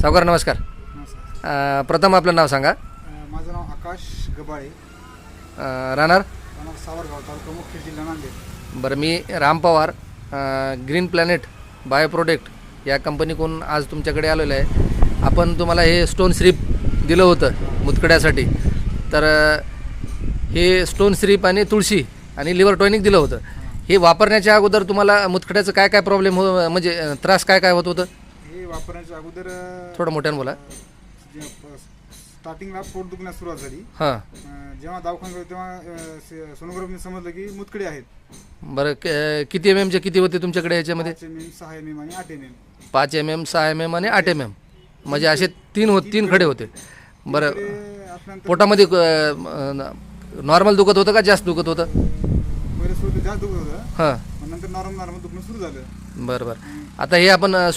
सावकार नमस्कार. नमस्कार. प्रथम आपलं नाव सांगा. माझं नाव आकाश गबाळे, राहणार. सावरगाव, तालुका मुखेड, जिल्हा नांदेड. बरं, मी Ram Pawar, green planet bio product या कंपनीकडून आज तुमच्याकडे आलेलो आहे. आपण तुम्हाला हे स्टोन स्रीप दिलं होतं मुतखड्यासाठी. तर हे स्टोन स्रीप आणि तुळशी आणि लिव्हर टॉनिक दिलं होतं. हे वापरण्याच्या अगोदर तुम्हाला मुतखड्याचं काय काय प्रॉब्लेम म्हणजे त्रास काय काय होत होतं? हे वापरण्याच्या अगोदर थोडं मोठ्यानं बोला. स्टार्टिंगला पोट दुखण्यास सुरुवात झाली. हां, जेव्हा दवाखान्यात गेलो तेव्हा सोनोग्राफीने समजलं की मुतखडे आहेत. बरं. किती MM किती होते तुमच्याकडे याच्यामध्ये? 5 mm, 6 mm आणि 8 mm. 5 MM, 6 MM आणि 8 MM म्हणजे असे तीन खडे होते. बरं, पोटामध्ये नॉर्मल दुखत होतं का जास्त दुखत होतं? पहिले सुरू जास्त दुखत होतं, हां, पण नंतर नॉर्मल दुखणं सुरू झालं. बरं बरं. आता हे आपण